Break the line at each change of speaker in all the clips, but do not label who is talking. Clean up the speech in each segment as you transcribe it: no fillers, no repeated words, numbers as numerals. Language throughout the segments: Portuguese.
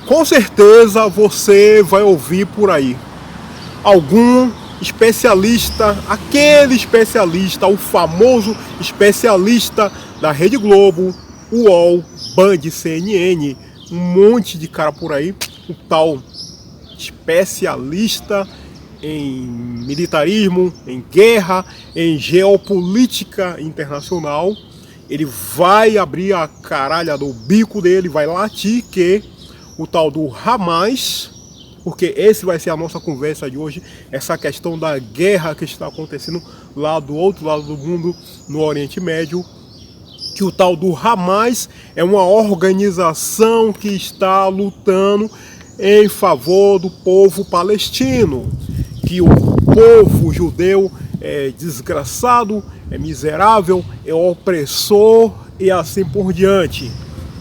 Com certeza você vai ouvir por aí algum especialista, aquele especialista, o famoso especialista da Rede Globo, UOL, Band, CNN, um monte de cara por aí, o tal especialista em militarismo, em guerra, em geopolítica internacional. Ele vai abrir a caralha do bico dele, vai latir que o tal do Hamas, porque esse vai ser a nossa conversa de hoje, essa questão da guerra que está acontecendo lá do outro lado do mundo, no Oriente Médio, que o tal do Hamas é uma organização que está lutando em favor do povo palestino, que o povo judeu é desgraçado, é miserável, é opressor e assim por diante.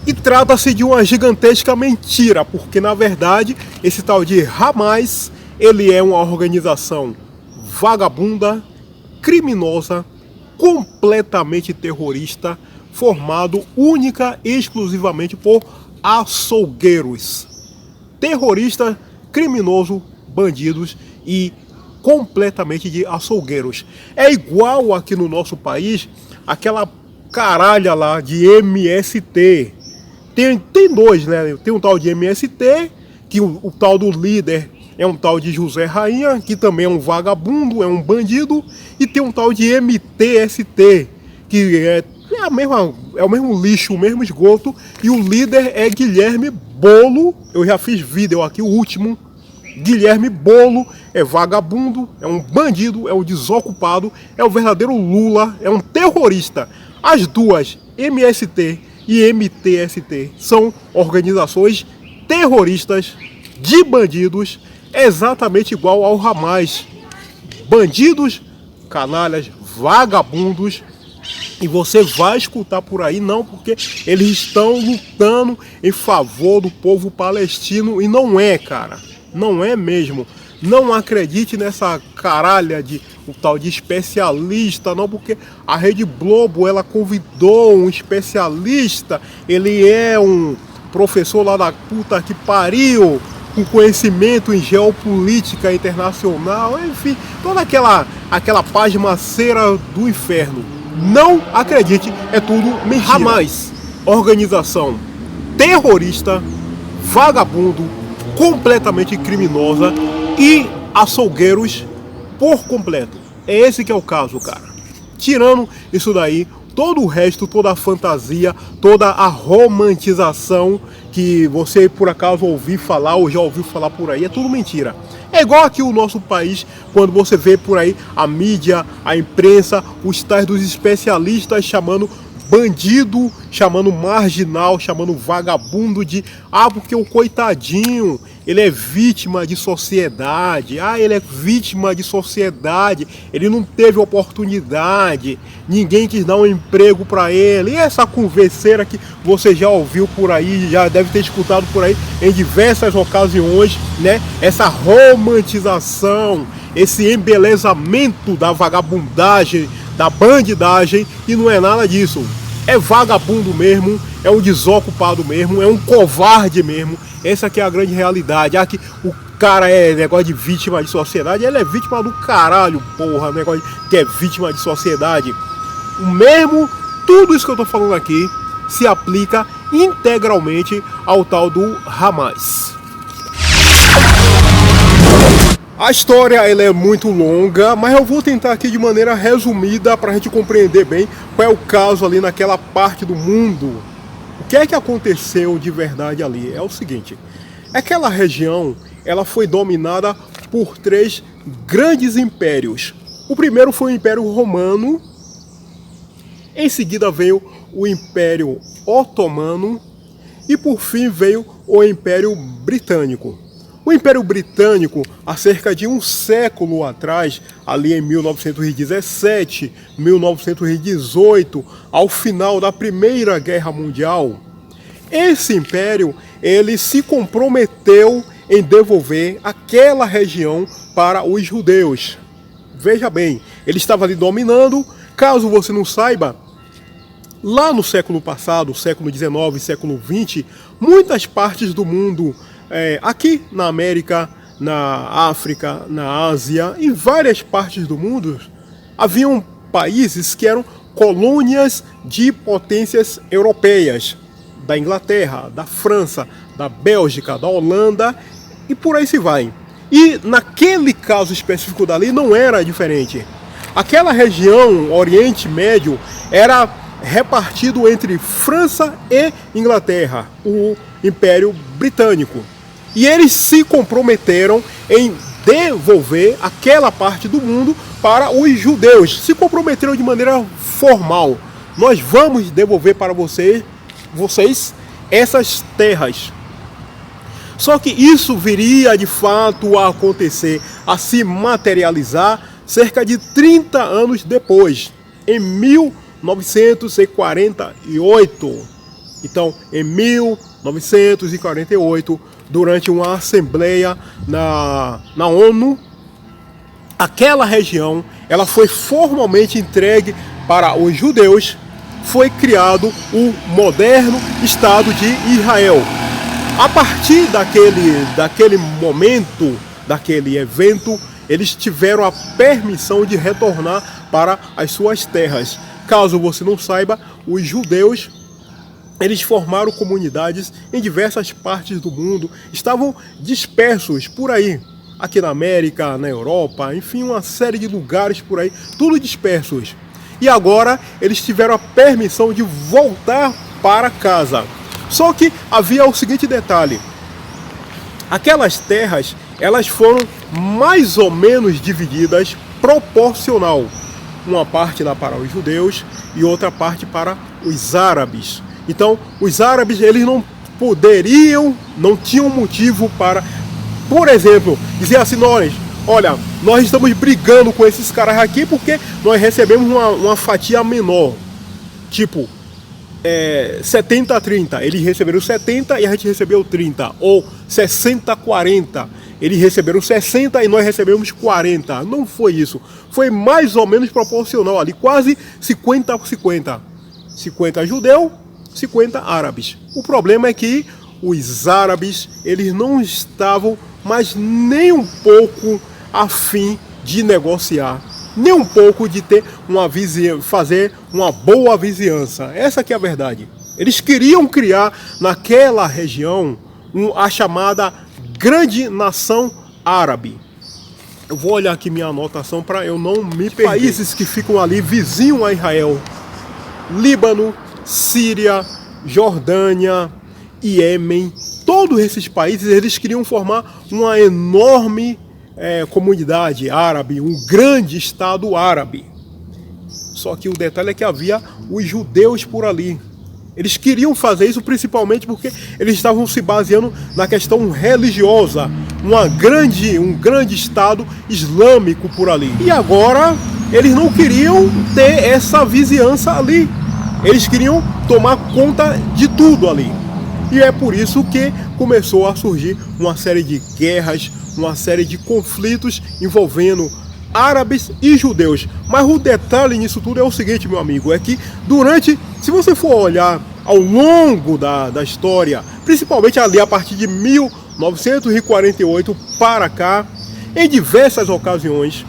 E trata-se de uma gigantesca mentira, porque na verdade esse tal de Hamas, ele é uma organização vagabunda, criminosa, completamente terrorista, formado única e exclusivamente por açougueiros. Terrorista, criminoso, bandidos e completamente de açougueiros. É igual aqui no nosso país, aquela caralha lá de MST. Tem dois, né? Tem um tal de MST, que o tal do líder é um tal de José Rainha, que também é um vagabundo, é um bandido. E tem um tal de MTST, que é o mesmo lixo, o mesmo esgoto. E o líder é Guilherme Bolo. Eu já fiz vídeo aqui, o último. Guilherme Bolo é vagabundo, é um bandido, é um desocupado, é o verdadeiro Lula, é um terrorista. As duas, MST e MTST, são organizações terroristas de bandidos, exatamente igual ao Hamas. Bandidos, canalhas, vagabundos. E você vai escutar por aí, não, porque eles estão lutando em favor do povo palestino. E não é, cara. Não é mesmo. Não acredite nessa caralha de o tal de especialista, não, porque a Rede Globo, ela convidou um especialista, ele é um professor lá da puta que pariu, com conhecimento em geopolítica internacional, enfim, toda aquela pasmaceira do inferno. Não acredite, é tudo mentira. Hamas, organização terrorista, vagabundo, completamente criminosa e açougueiros por completo. É esse que é o caso, cara. Tirando isso daí, todo o resto, toda a fantasia, toda a romantização que você por acaso ouviu falar ou já ouviu falar por aí, é tudo mentira. É igual aqui o nosso país, quando você vê por aí a mídia, a imprensa, os tais dos especialistas chamando bandido, chamando marginal, chamando vagabundo de porque o coitadinho, ele é vítima de sociedade, ele é vítima de sociedade, ele não teve oportunidade, ninguém quis dar um emprego para ele. E essa converseira que você já ouviu por aí, já deve ter escutado por aí em diversas ocasiões, né? Essa romantização, esse embelezamento da vagabundagem, da bandidagem, e não é nada disso. É vagabundo mesmo, é um desocupado mesmo, é um covarde mesmo. Essa aqui é a grande realidade. Que o cara é negócio de vítima de sociedade, ele é vítima do caralho, porra, negócio que é vítima de sociedade. O mesmo, tudo isso que eu tô falando aqui se aplica integralmente ao tal do Hamas. A história ela é muito longa, mas eu vou tentar aqui de maneira resumida para a gente compreender bem qual é o caso ali naquela parte do mundo. O que é que aconteceu de verdade ali? É o seguinte, aquela região ela foi dominada por 3 grandes impérios. O primeiro foi o Império Romano, em seguida veio o Império Otomano e por fim veio o Império Britânico. O Império Britânico, há cerca de um século atrás, ali em 1917, 1918, ao final da Primeira Guerra Mundial, esse império ele se comprometeu em devolver aquela região para os judeus. Veja bem, ele estava ali dominando. Caso você não saiba, lá no século passado, século XIX, século XX, muitas partes do mundo aqui na América, na África, na Ásia, em várias partes do mundo, haviam países que eram colônias de potências europeias, da Inglaterra, da França, da Bélgica, da Holanda e por aí se vai. E naquele caso específico dali não era diferente. Aquela região, Oriente Médio, era repartido entre França e Inglaterra, o Império Britânico. E eles se comprometeram em devolver aquela parte do mundo para os judeus. Se comprometeram de maneira formal. Nós vamos devolver para vocês essas terras. Só que isso viria de fato a acontecer, a se materializar cerca de 30 anos depois, em 1948. Então, em 1948, durante uma assembleia na ONU, aquela região ela foi formalmente entregue para os judeus. Foi criado o moderno Estado de Israel. A partir daquele momento, daquele evento, eles tiveram a permissão de retornar para as suas terras. Caso você não saiba, os judeus, eles formaram comunidades em diversas partes do mundo, estavam dispersos por aí, aqui na América, na Europa, enfim, uma série de lugares por aí, tudo dispersos. E agora eles tiveram a permissão de voltar para casa. Só que havia o seguinte detalhe: aquelas terras, elas foram mais ou menos divididas proporcional. Uma parte lá para os judeus e outra parte para os árabes. Então, os árabes, eles não tinham motivo para, por exemplo, dizer assim: olha, nós estamos brigando com esses caras aqui porque nós recebemos uma fatia menor. Tipo, 70-30, eles receberam 70 e a gente recebeu 30, ou 60-40, eles receberam 60 e nós recebemos 40. Não foi isso, foi mais ou menos proporcional ali, quase 50-50, 50 judeu, 50 árabes. O problema é que os árabes, eles não estavam mais nem um pouco a fim de negociar, nem um pouco de ter fazer uma boa vizinhança. Essa que é a verdade. Eles queriam criar naquela região a chamada Grande Nação Árabe. Eu vou olhar aqui minha anotação para eu não me perder. Países que ficam ali vizinho a Israel: Líbano, Síria, Jordânia, Iêmen. Todos esses países, eles queriam formar uma enorme comunidade árabe, um grande Estado árabe. Só que o detalhe é que havia os judeus por ali. Eles queriam fazer isso principalmente porque eles estavam se baseando na questão religiosa, um grande Estado islâmico por ali. E agora eles não queriam ter essa vizinhança ali. Eles queriam tomar conta de tudo ali. E é por isso que começou a surgir uma série de guerras, uma série de conflitos envolvendo árabes e judeus. Mas o detalhe nisso tudo é o seguinte, meu amigo, é que se você for olhar ao longo da história, principalmente ali a partir de 1948 para cá, em diversas ocasiões,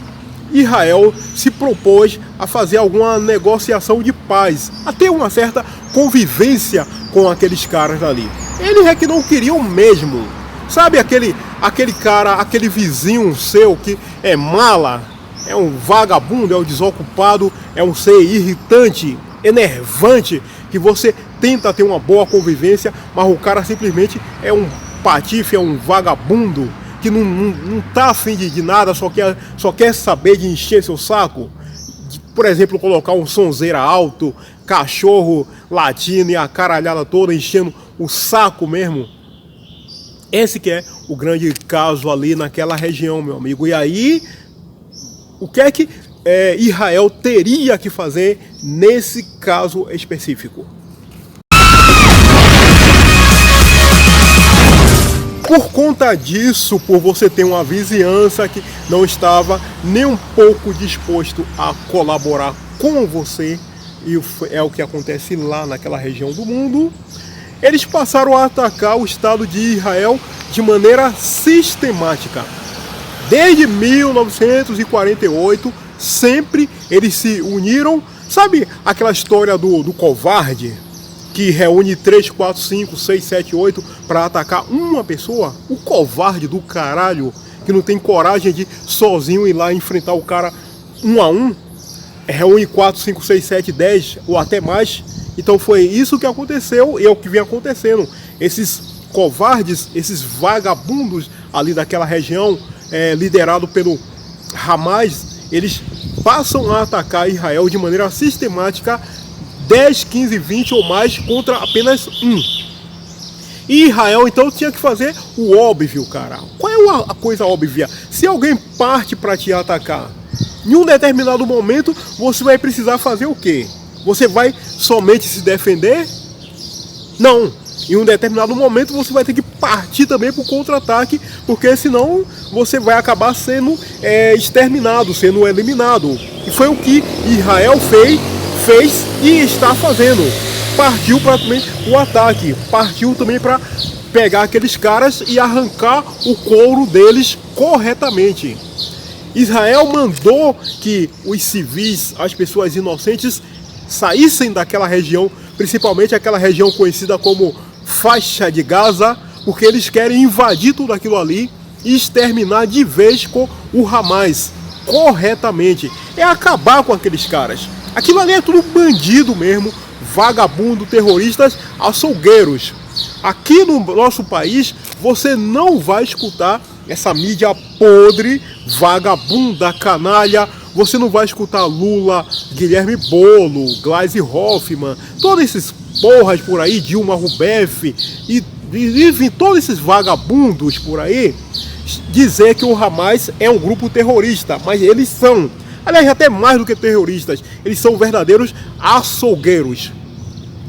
Israel se propôs a fazer alguma negociação de paz, a ter uma certa convivência com aqueles caras ali. Eles é que não queriam mesmo. Sabe aquele cara, aquele vizinho seu que é mala, é um vagabundo, é um desocupado, é um ser irritante, enervante, que você tenta ter uma boa convivência, mas o cara simplesmente é um patife, é um vagabundo, que não tá afim de nada, só quer saber de encher seu saco. Por exemplo, colocar um sonzeira alto, cachorro latindo e a caralhada toda enchendo o saco mesmo. Esse que é o grande caso ali naquela região, meu amigo. E aí, o que é que Israel teria que fazer nesse caso específico? Por conta disso, por você ter uma vizinhança que não estava nem um pouco disposto a colaborar com você, e é o que acontece lá naquela região do mundo, eles passaram a atacar o Estado de Israel de maneira sistemática. Desde 1948, sempre eles se uniram. Sabe aquela história do covarde que reúne 3, 4, 5, 6, 7, 8 para atacar uma pessoa? O covarde do caralho que não tem coragem de sozinho ir lá enfrentar o cara um a um, reúne 4, 5, 6, 7, 10 ou até mais. Então foi isso que aconteceu e é o que vem acontecendo. Esses covardes, esses vagabundos ali daquela região, liderado pelo Hamas, eles passam a atacar Israel de maneira sistemática, 10, 15, 20 ou mais contra apenas um. E Israel então tinha que fazer o óbvio, cara. Qual é a coisa óbvia? Se alguém parte para te atacar, em um determinado momento você vai precisar fazer o quê? Você vai somente se defender? Não. Em um determinado momento você vai ter que partir também para o contra-ataque, porque senão você vai acabar sendo exterminado, sendo eliminado. E foi o que Israel fez e está fazendo. Partiu para o ataque, partiu também para pegar aqueles caras e arrancar o couro deles corretamente. Israel mandou que os civis, as pessoas inocentes, saíssem daquela região, principalmente aquela região conhecida como faixa de Gaza, porque eles querem invadir tudo aquilo ali e exterminar de vez com o Hamas, corretamente. É acabar com aqueles caras. Aquilo ali é tudo bandido mesmo, vagabundo, terroristas, açougueiros. Aqui no nosso país você não vai escutar essa mídia podre, vagabunda, canalha. Você não vai escutar Lula, Guilherme Bolo, Gleisi Hoffmann, todos esses porras por aí, Dilma Rousseff e enfim, todos esses vagabundos por aí dizer que o Hamas é um grupo terrorista, mas eles são, aliás, até mais do que terroristas, eles são verdadeiros açougueiros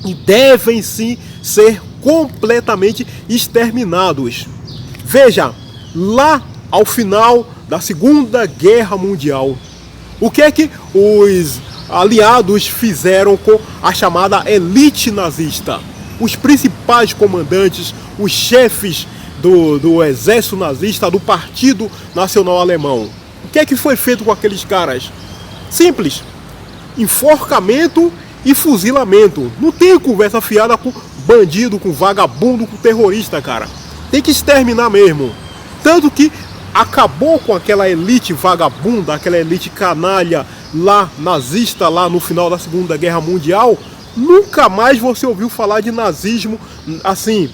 e devem sim ser completamente exterminados. Veja, lá ao final da Segunda Guerra Mundial, o que é que os aliados fizeram com a chamada elite nazista? Os principais comandantes, os chefes do exército nazista, do Partido Nacional Alemão. O que é que foi feito com aqueles caras? Simples. Enforcamento e fuzilamento. Não tem conversa fiada com bandido, com vagabundo, com terrorista, cara. Tem que exterminar mesmo. Tanto que acabou com aquela elite vagabunda, aquela elite canalha lá, nazista, lá no final da Segunda Guerra Mundial. Nunca mais você ouviu falar de nazismo assim,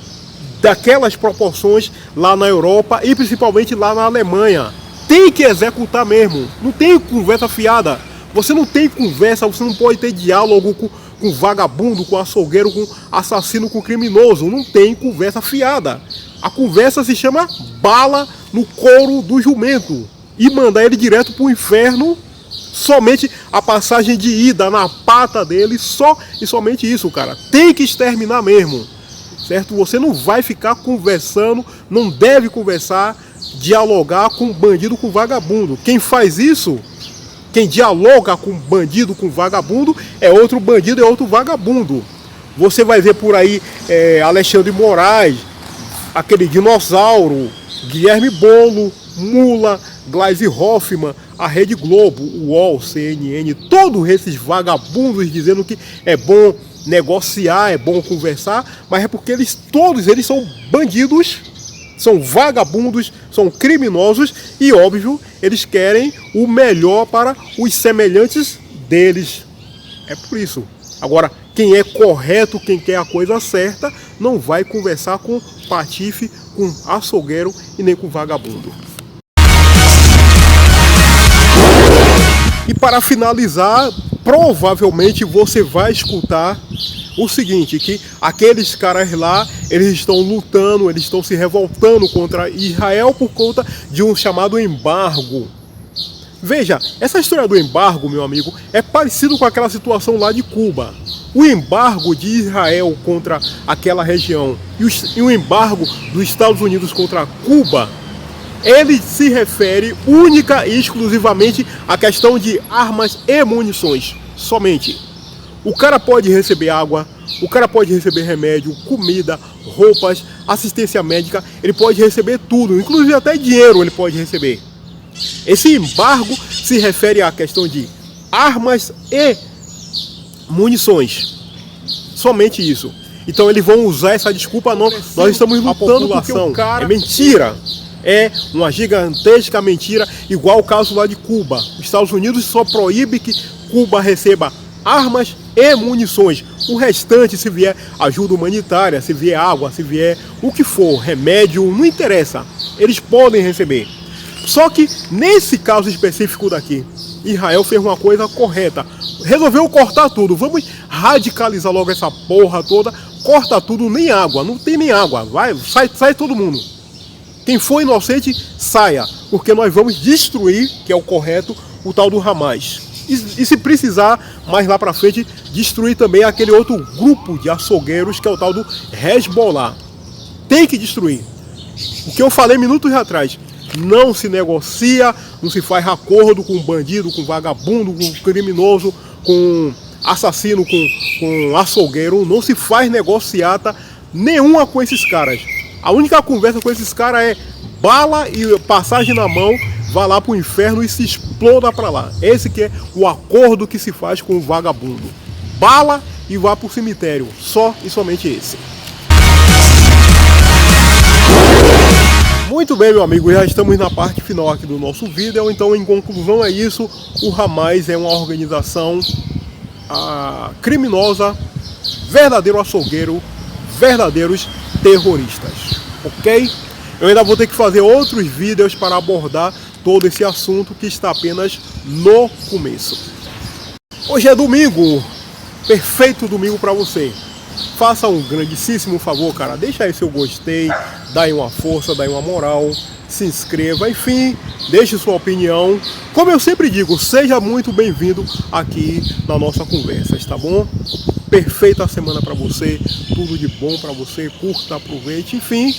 daquelas proporções lá na Europa e principalmente lá na Alemanha. Tem que executar mesmo, não tem conversa fiada. Você não tem conversa, você não pode ter diálogo com vagabundo, com açougueiro, com assassino, com criminoso. Não tem conversa fiada. A conversa se chama bala no couro do jumento e mandar ele direto para o inferno. Somente a passagem de ida na pata dele, só e somente isso, cara. Tem que exterminar mesmo, certo? Você não vai ficar conversando, não deve conversar, dialogar com bandido, com vagabundo. Quem faz isso, quem dialoga com bandido, com vagabundo, é outro bandido, é outro vagabundo. Você vai ver por aí Alexandre Moraes, aquele dinossauro, Guilherme Bolo, Mula, Gleisi Hoffmann, a Rede Globo, o UOL, CNN, todos esses vagabundos dizendo que é bom negociar, é bom conversar, mas é porque todos eles são bandidos, são vagabundos, são criminosos e, óbvio, eles querem o melhor para os semelhantes deles. É por isso. Agora, quem é correto, quem quer a coisa certa, não vai conversar com patife, com açougueiro e nem com vagabundo. E para finalizar, provavelmente você vai escutar o seguinte, que aqueles caras lá, eles estão lutando, eles estão se revoltando contra Israel por conta de um chamado embargo. Veja, essa história do embargo, meu amigo, é parecido com aquela situação lá de Cuba. O embargo de Israel contra aquela região e o embargo dos Estados Unidos contra Cuba, ele se refere única e exclusivamente à questão de armas e munições, somente. O cara pode receber água, O cara pode receber remédio, comida, roupas, assistência médica, ele pode receber tudo, inclusive até dinheiro ele pode receber. Esse embargo se refere à questão de armas e munições. Somente isso. Então eles vão usar essa desculpa, não, nós estamos lutando porque o cara... É mentira. É uma gigantesca mentira, igual o caso lá de Cuba. Os Estados Unidos só proíbe que Cuba receba armas e munições. O restante, se vier ajuda humanitária, se vier água, se vier o que for, remédio, não interessa. Eles podem receber. Só que nesse caso específico daqui, Israel fez uma coisa correta. Resolveu cortar tudo. Vamos radicalizar logo essa porra toda. Corta tudo, nem água. Não tem nem água. Vai, sai todo mundo. Quem for inocente, saia. Porque nós vamos destruir, que é o correto, o tal do Hamas. E se precisar, mais lá pra frente, destruir também aquele outro grupo de açougueiros, que é o tal do Hezbollah. Tem que destruir. O que eu falei minutos atrás. Não se negocia, não se faz acordo com bandido, com vagabundo, com criminoso, com assassino, com açougueiro. Não se faz negociata nenhuma com esses caras. A única conversa com esses caras é bala e passagem na mão, vá lá pro inferno e se exploda pra lá. Esse que é o acordo que se faz com o vagabundo. Bala e vá pro cemitério. Só e somente esse. Muito bem, meu amigo, já estamos na parte final aqui do nosso vídeo. Então, em conclusão, é isso. O Hamas é uma organização criminosa, verdadeiro açougueiro, verdadeiros terroristas, ok? Eu ainda vou ter que fazer outros vídeos para abordar todo esse assunto que está apenas no começo. Hoje é domingo, perfeito domingo para você. Faça um grandíssimo favor, cara, deixa aí seu gostei, dá aí uma força, dá aí uma moral, se inscreva, enfim, deixe sua opinião. Como eu sempre digo, seja muito bem-vindo aqui na nossa conversa, tá bom? Perfeita semana para você, tudo de bom para você, curta, aproveite, enfim,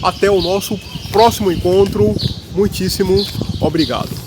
até o nosso próximo encontro. Muitíssimo obrigado.